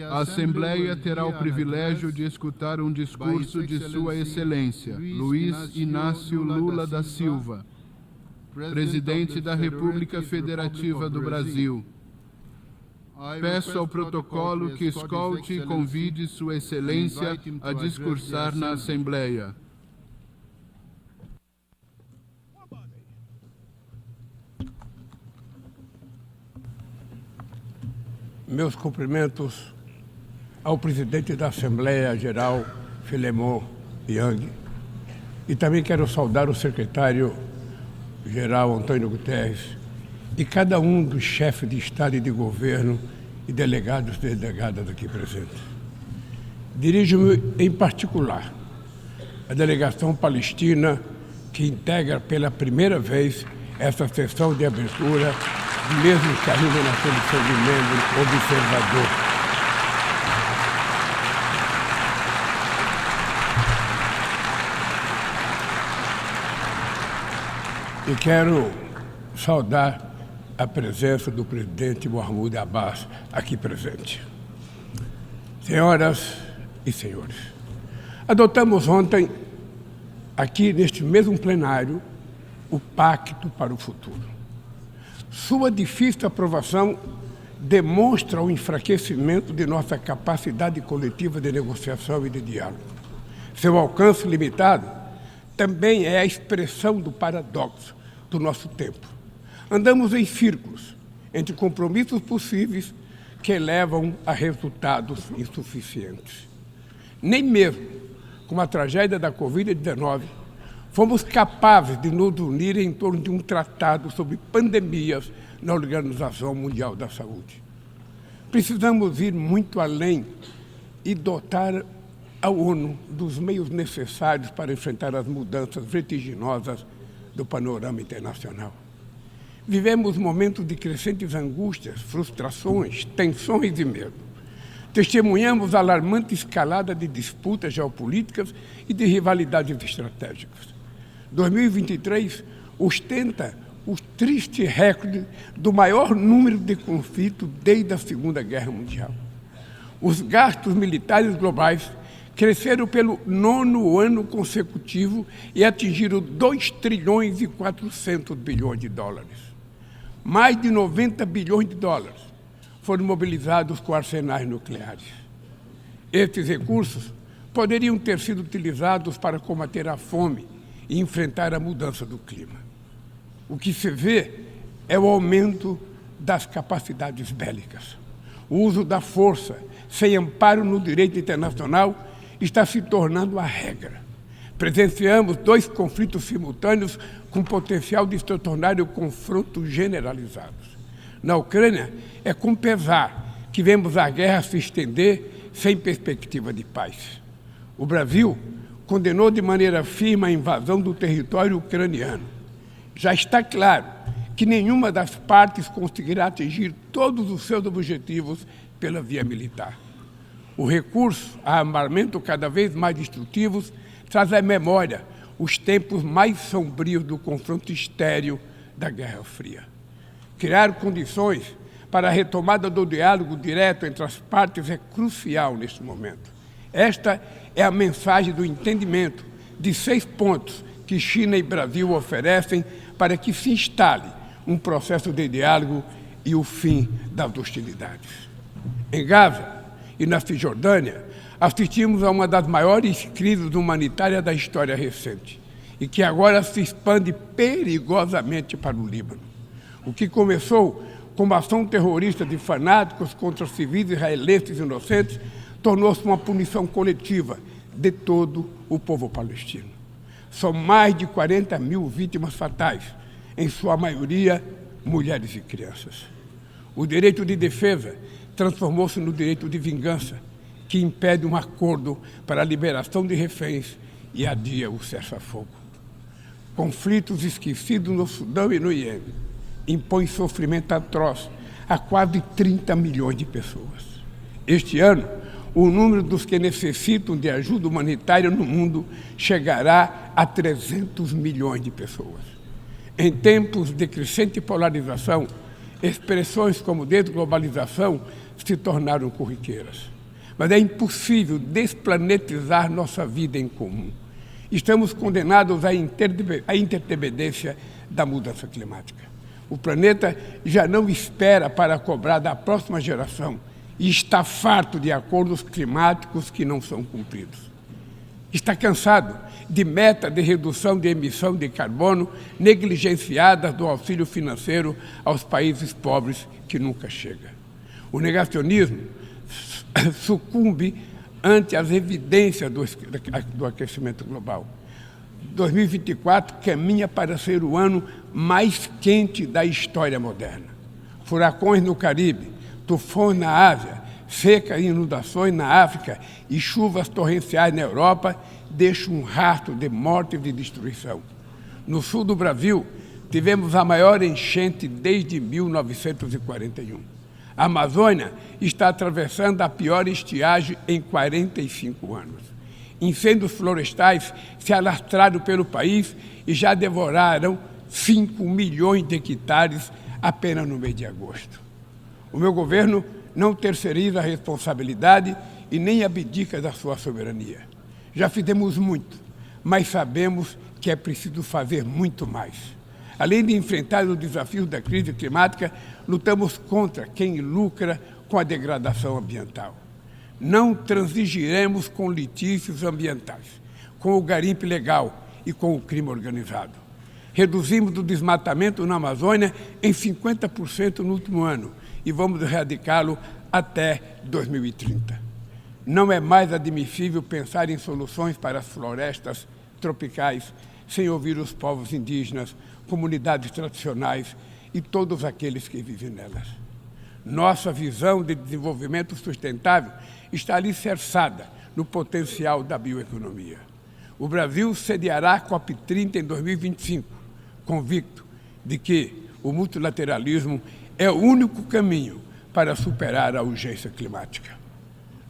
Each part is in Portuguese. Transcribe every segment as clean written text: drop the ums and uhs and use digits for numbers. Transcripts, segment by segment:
A Assembleia terá o privilégio de escutar um discurso de Sua Excelência, Luiz Inácio Lula da Silva, Presidente da República Federativa do Brasil. Peço ao protocolo que escolte e convide Sua Excelência a discursar na Assembleia. Meus cumprimentos ao presidente da Assembleia Geral, Filemon Yang, e também quero saudar o secretário-geral, Antônio Guterres, e cada um dos chefes de Estado e de governo e delegados e delegadas aqui presentes. Dirijo-me, em particular, à delegação palestina que integra pela primeira vez essa sessão de abertura, mesmo que ainda na condição de membro observador. E quero saudar a presença do presidente Mahmoud Abbas aqui presente. Senhoras e senhores, adotamos ontem, aqui neste mesmo plenário, o Pacto para o Futuro. Sua difícil aprovação demonstra o enfraquecimento de nossa capacidade coletiva de negociação e de diálogo. Seu alcance limitado também é a expressão do paradoxo do nosso tempo. Andamos em círculos entre compromissos possíveis que levam a resultados insuficientes. Nem mesmo com a tragédia da Covid-19 fomos capazes de nos unir em torno de um tratado sobre pandemias na Organização Mundial da Saúde. Precisamos ir muito além e dotar a ONU dos meios necessários para enfrentar as mudanças vertiginosas do panorama internacional. Vivemos momentos de crescentes angústias, frustrações, tensões e medo. Testemunhamos a alarmante escalada de disputas geopolíticas e de rivalidades estratégicas. 2023 ostenta o triste recorde do maior número de conflitos desde a Segunda Guerra Mundial. Os gastos militares globais cresceram pelo 9º ano consecutivo e atingiram 2 trilhões e 400 bilhões de dólares. Mais de 90 bilhões de dólares foram mobilizados com arsenais nucleares. Estes recursos poderiam ter sido utilizados para combater a fome e enfrentar a mudança do clima. O que se vê é o aumento das capacidades bélicas. O uso da força, sem amparo no direito internacional, está se tornando a regra. Presenciamos 2 conflitos simultâneos com potencial de se tornarem confrontos generalizados. Na Ucrânia, é com pesar que vemos a guerra se estender sem perspectiva de paz. O Brasil condenou de maneira firme a invasão do território ucraniano. Já está claro que nenhuma das partes conseguirá atingir todos os seus objetivos pela via militar. O recurso a armamento cada vez mais destrutivos traz à memória os tempos mais sombrios do confronto estéril da Guerra Fria. Criar condições para a retomada do diálogo direto entre as partes é crucial neste momento. Esta é a mensagem do entendimento de 6 pontos que China e Brasil oferecem para que se instale um processo de diálogo e o fim das hostilidades. Em Gaza e na Cisjordânia, assistimos a uma das maiores crises humanitárias da história recente e que agora se expande perigosamente para o Líbano. O que começou como ação terrorista de fanáticos contra civis israelenses inocentes tornou-se uma punição coletiva de todo o povo palestino. São mais de 40 mil vítimas fatais, em sua maioria mulheres e crianças. O direito de defesa transformou-se no direito de vingança, que impede um acordo para a liberação de reféns e adia o cessar-fogo. Conflitos esquecidos no Sudão e no Iêmen impõem sofrimento atroz a quase 30 milhões de pessoas. Este ano, o número dos que necessitam de ajuda humanitária no mundo chegará a 300 milhões de pessoas. Em tempos de crescente polarização, Expressões como desglobalização se tornaram corriqueiras. Mas é impossível desplanetizar nossa vida em comum. Estamos condenados à interdependência da mudança climática. O planeta já não espera para cobrar da próxima geração e está farto de acordos climáticos que não são cumpridos. Está cansado de meta de redução de emissão de carbono negligenciadas do auxílio financeiro aos países pobres que nunca chega. O negacionismo sucumbe ante as evidências do aquecimento global. 2024 caminha para ser o ano mais quente da história moderna. Furacões no Caribe, tufões na Ásia, secas e inundações na África e chuvas torrenciais na Europa deixam um rastro de morte e de destruição. No sul do Brasil, tivemos a maior enchente desde 1941. A Amazônia está atravessando a pior estiagem em 45 anos. Incêndios florestais se alastraram pelo país e já devoraram 5 milhões de hectares apenas no mês de agosto. O meu governo não terceiriza a responsabilidade e nem abdica da sua soberania. Já fizemos muito, mas sabemos que é preciso fazer muito mais. Além de enfrentar os desafios da crise climática, lutamos contra quem lucra com a degradação ambiental. Não transigiremos com litígios ambientais, com o garimpo ilegal e com o crime organizado. Reduzimos o desmatamento na Amazônia em 50% no último ano e vamos erradicá-lo até 2030. Não é mais admissível pensar em soluções para as florestas tropicais sem ouvir os povos indígenas, comunidades tradicionais e todos aqueles que vivem nelas. Nossa visão de desenvolvimento sustentável está alicerçada no potencial da bioeconomia. O Brasil sediará a COP30 em 2025, convicto de que o multilateralismo é o único caminho para superar a urgência climática.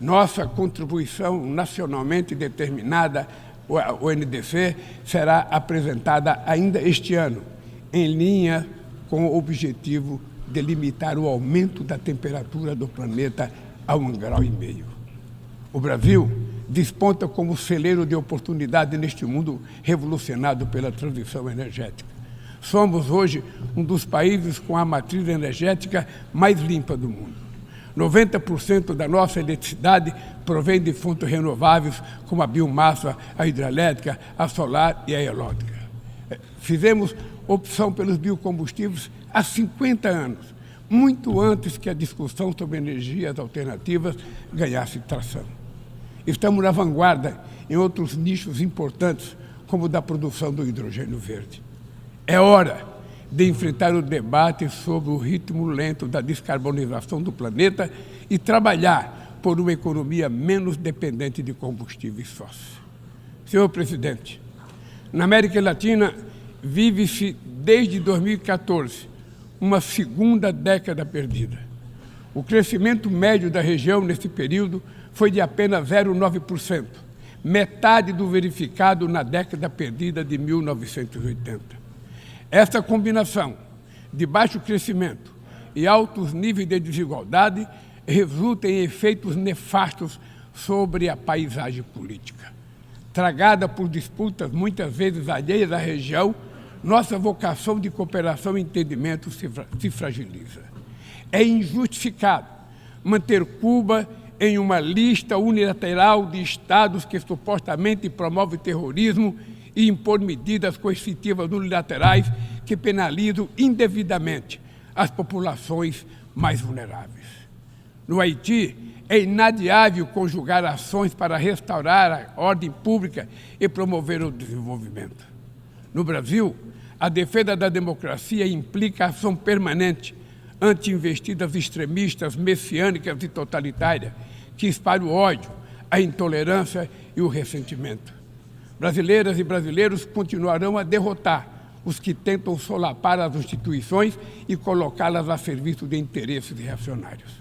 Nossa contribuição nacionalmente determinada, o NDC, será apresentada ainda este ano, em linha com o objetivo de limitar o aumento da temperatura do planeta a 1,5 graus. O Brasil desponta como celeiro de oportunidade neste mundo revolucionado pela transição energética. Somos hoje um dos países com a matriz energética mais limpa do mundo. 90% da nossa eletricidade provém de fontes renováveis, como a biomassa, a hidrelétrica, a solar e a eólica. Fizemos opção pelos biocombustíveis há 50 anos, muito antes que a discussão sobre energias alternativas ganhasse tração. Estamos na vanguarda em outros nichos importantes, como o da produção do hidrogênio verde. É hora de enfrentar o debate sobre o ritmo lento da descarbonização do planeta e trabalhar por uma economia menos dependente de combustíveis fósseis. Senhor presidente, na América Latina vive-se desde 2014 uma segunda década perdida. O crescimento médio da região nesse período foi de apenas 0,9%, metade do verificado na década perdida de 1980. Essa combinação de baixo crescimento e altos níveis de desigualdade resulta em efeitos nefastos sobre a paisagem política. Tragada por disputas muitas vezes alheias à região, nossa vocação de cooperação e entendimento se fragiliza. É injustificado manter Cuba em uma lista unilateral de estados que supostamente promovem terrorismo e impor medidas coercitivas unilaterais que penalizam indevidamente as populações mais vulneráveis. No Haiti, é inadiável conjugar ações para restaurar a ordem pública e promover o desenvolvimento. No Brasil, a defesa da democracia implica ação permanente ante investidas extremistas, messiânicas e totalitárias que espalham o ódio, a intolerância e o ressentimento. Brasileiras e brasileiros continuarão a derrotar os que tentam solapar as instituições e colocá-las a serviço de interesses reacionários.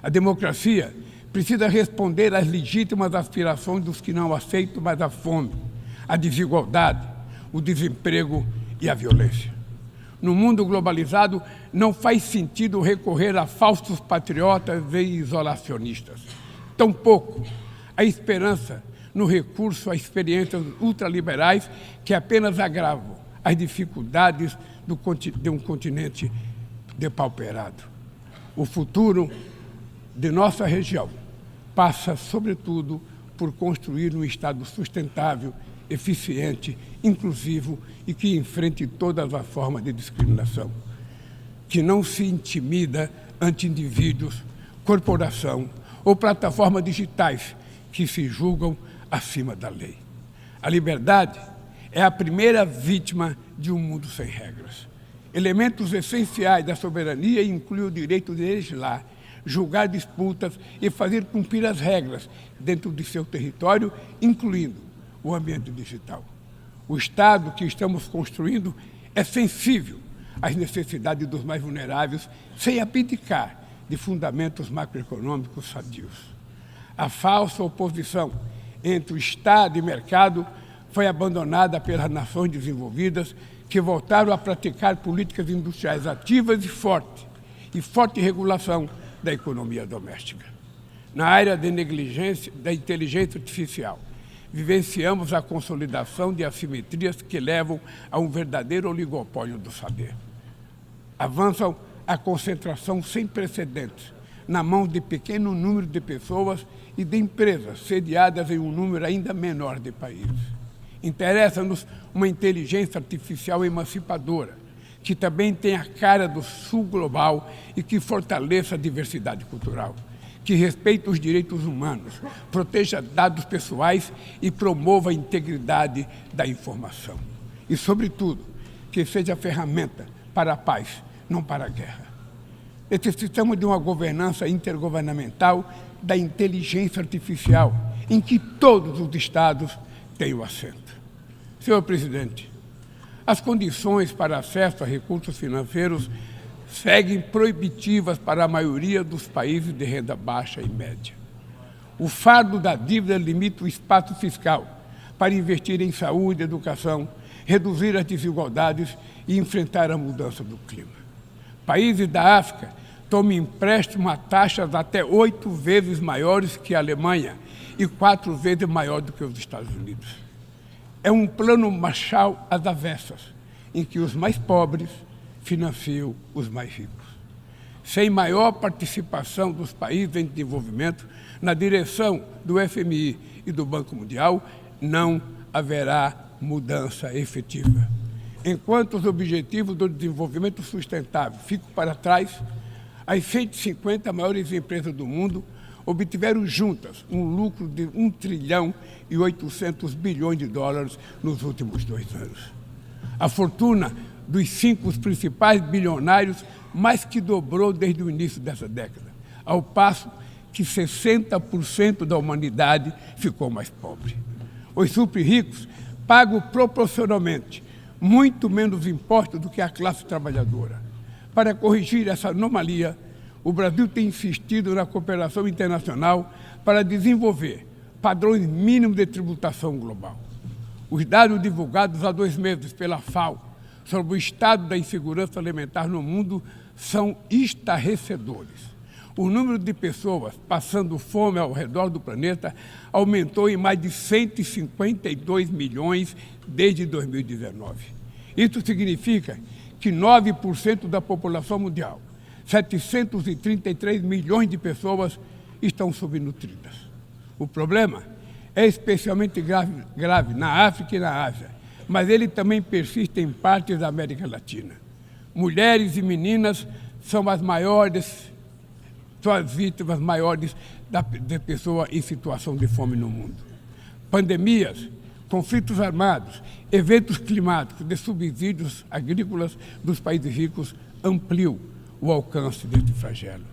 A democracia precisa responder às legítimas aspirações dos que não aceitam mais a fome, a desigualdade, o desemprego e a violência. No mundo globalizado, não faz sentido recorrer a falsos patriotas e isolacionistas. Tampouco a esperança no recurso a experiências ultraliberais que apenas agravam as dificuldades de um continente depauperado. O futuro de nossa região passa, sobretudo, por construir um Estado sustentável, eficiente, inclusivo e que enfrente todas as formas de discriminação, que não se intimida ante indivíduos, corporação ou plataformas digitais que se julgam acima da lei. A liberdade é a primeira vítima de um mundo sem regras. Elementos essenciais da soberania incluem o direito de legislar, julgar disputas e fazer cumprir as regras dentro de seu território, incluindo o ambiente digital. O Estado que estamos construindo é sensível às necessidades dos mais vulneráveis, sem abdicar de fundamentos macroeconômicos sadios. A falsa oposição entre o Estado e mercado foi abandonada pelas nações desenvolvidas, que voltaram a praticar políticas industriais ativas e forte regulação da economia doméstica. Na área da inteligência artificial, vivenciamos a consolidação de assimetrias que levam a um verdadeiro oligopólio do saber. Avançam a concentração sem precedentes na mão de pequeno número de pessoas e de empresas sediadas em um número ainda menor de países. Interessa-nos uma inteligência artificial emancipadora, que também tenha a cara do sul global e que fortaleça a diversidade cultural, que respeite os direitos humanos, proteja dados pessoais e promova a integridade da informação. E, sobretudo, que seja ferramenta para a paz, não para a guerra. Necessitamos de uma governança intergovernamental da inteligência artificial, em que todos os Estados tenham assento. Senhor Presidente, as condições para acesso a recursos financeiros seguem proibitivas para a maioria dos países de renda baixa e média. O fardo da dívida limita o espaço fiscal para investir em saúde, educação, reduzir as desigualdades e enfrentar a mudança do clima. Países da África tomam empréstimo a taxas até 8 vezes maiores que a Alemanha e 4 vezes maior do que os Estados Unidos. É um plano Marshall às avessas, em que os mais pobres financiam os mais ricos. Sem maior participação dos países em desenvolvimento na direção do FMI e do Banco Mundial, não haverá mudança efetiva. Enquanto os objetivos do desenvolvimento sustentável ficam para trás, as 150 maiores empresas do mundo obtiveram juntas um lucro de 1 trilhão e 800 bilhões de dólares nos últimos 2 anos. A fortuna dos 5 principais bilionários mais que dobrou desde o início dessa década, ao passo que 60% da humanidade ficou mais pobre. Os super ricos pagam proporcionalmente muito menos impostos do que a classe trabalhadora. Para corrigir essa anomalia, o Brasil tem insistido na cooperação internacional para desenvolver padrões mínimos de tributação global. Os dados divulgados há 2 meses pela FAO sobre o estado da insegurança alimentar no mundo são estarrecedores. O número de pessoas passando fome ao redor do planeta aumentou em mais de 152 milhões desde 2019. Isso significa que 9% da população mundial, 733 milhões de pessoas, estão subnutridas. O problema é especialmente grave na África e na Ásia, mas ele também persiste em partes da América Latina. Mulheres e meninas são as vítimas maiores de pessoas em situação de fome no mundo. Pandemias, conflitos armados, eventos climáticos de subsídios agrícolas dos países ricos ampliam o alcance deste flagelo.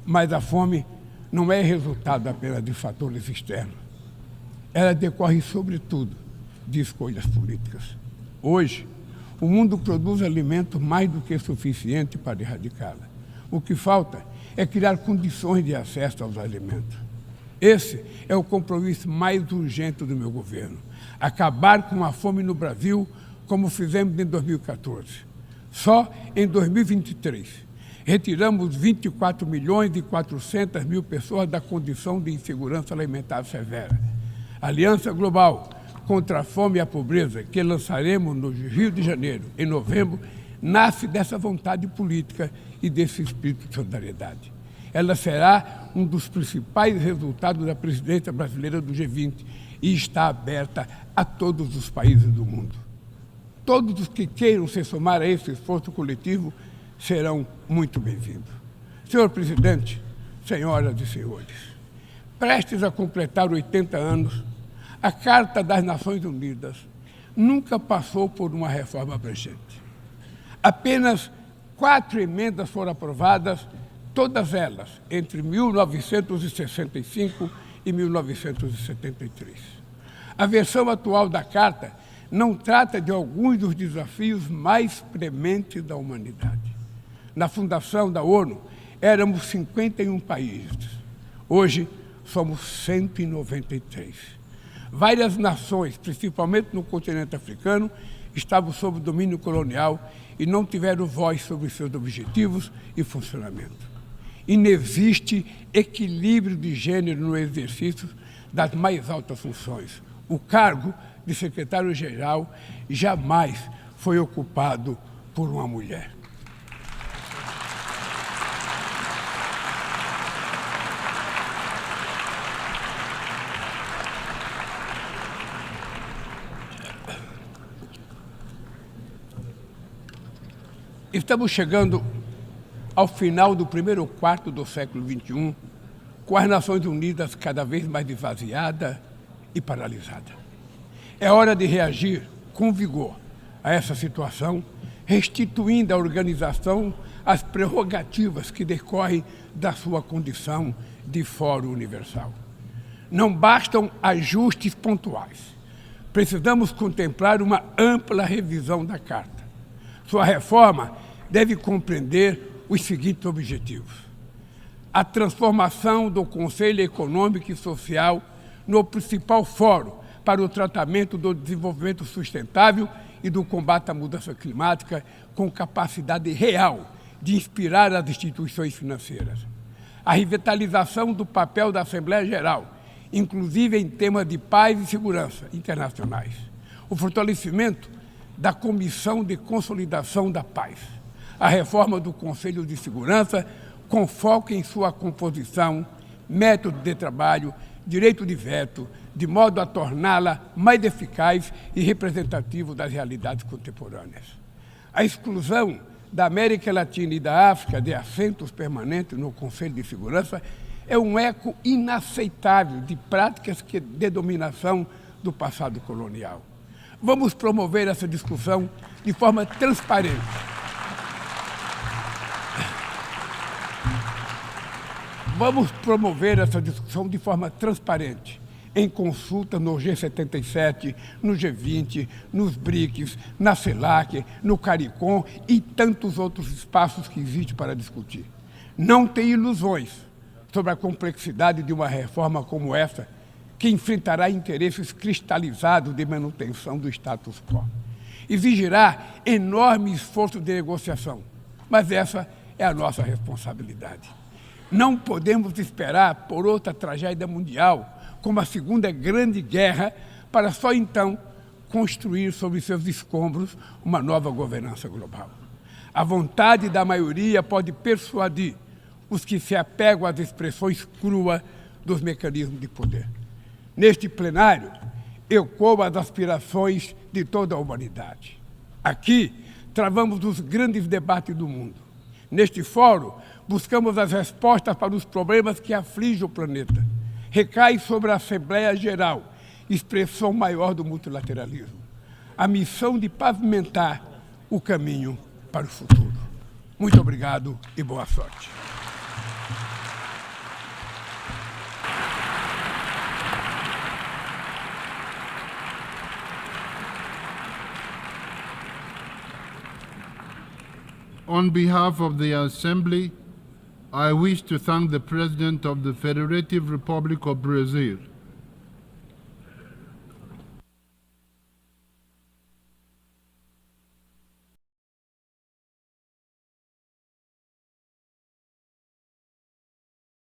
Mas a fome não é resultado apenas de fatores externos. Ela decorre, sobretudo, de escolhas políticas. Hoje, o mundo produz alimento mais do que suficiente para erradicá-la. O que falta é criar condições de acesso aos alimentos. Esse é o compromisso mais urgente do meu governo. Acabar com a fome no Brasil, como fizemos em 2014. Só em 2023, retiramos 24.400.000 pessoas da condição de insegurança alimentar severa. A Aliança Global contra a Fome e a Pobreza, que lançaremos no Rio de Janeiro, em novembro, nasce dessa vontade política e desse espírito de solidariedade. Ela será um dos principais resultados da presidência brasileira do G20 e está aberta a todos os países do mundo. Todos os que queiram se somar a esse esforço coletivo serão muito bem-vindos. Senhor presidente, senhoras e senhores, prestes a completar 80 anos, a Carta das Nações Unidas nunca passou por uma reforma abrangente. Apenas 4 emendas foram aprovadas, todas elas entre 1965 e 1973. A versão atual da Carta não trata de alguns dos desafios mais prementes da humanidade. Na fundação da ONU, éramos 51 países. Hoje, somos 193. Várias nações, principalmente no continente africano, estavam sob domínio colonial e não tiveram voz sobre seus objetivos e funcionamento. Inexiste equilíbrio de gênero no exercício das mais altas funções. O cargo de secretário-geral jamais foi ocupado por uma mulher. Estamos chegando ao final do primeiro quarto do século XXI, com as Nações Unidas cada vez mais esvaziadas e paralisadas. É hora de reagir com vigor a essa situação, restituindo à organização as prerrogativas que decorrem da sua condição de Fórum Universal. Não bastam ajustes pontuais. Precisamos contemplar uma ampla revisão da Carta. Sua reforma deve compreender os seguintes objetivos: a transformação do Conselho Econômico e Social no principal fórum para o tratamento do desenvolvimento sustentável e do combate à mudança climática, com capacidade real de inspirar as instituições financeiras. A revitalização do papel da Assembleia Geral, inclusive em temas de paz e segurança internacionais. O fortalecimento da Comissão de Consolidação da Paz. A reforma do Conselho de Segurança, com foco em sua composição, método de trabalho, direito de veto, de modo a torná-la mais eficaz e representativa das realidades contemporâneas. A exclusão da América Latina e da África de assentos permanentes no Conselho de Segurança é um eco inaceitável de práticas de dominação do passado colonial. Vamos promover essa discussão de forma transparente. Vamos promover essa discussão de forma transparente, em consulta no G77, no G20, nos BRICS, na CELAC, no CARICOM e tantos outros espaços que existem para discutir. Não tem ilusões sobre a complexidade de uma reforma como essa, que enfrentará interesses cristalizados de manutenção do status quo. Exigirá enorme esforço de negociação, mas essa é a nossa responsabilidade. Não podemos esperar por outra tragédia mundial, como a Segunda Grande Guerra, para só então construir sobre seus escombros uma nova governança global. A vontade da maioria pode persuadir os que se apegam às expressões cruas dos mecanismos de poder. Neste plenário, ecoam as aspirações de toda a humanidade. Aqui, travamos os grandes debates do mundo. Neste fórum, buscamos as respostas para os problemas que afligem o planeta. Recai sobre a Assembleia Geral, expressão maior do multilateralismo, a missão de pavimentar o caminho para o futuro. Muito obrigado e boa sorte. On behalf of the Assembly, I wish to thank the President of the Federative Republic of Brazil,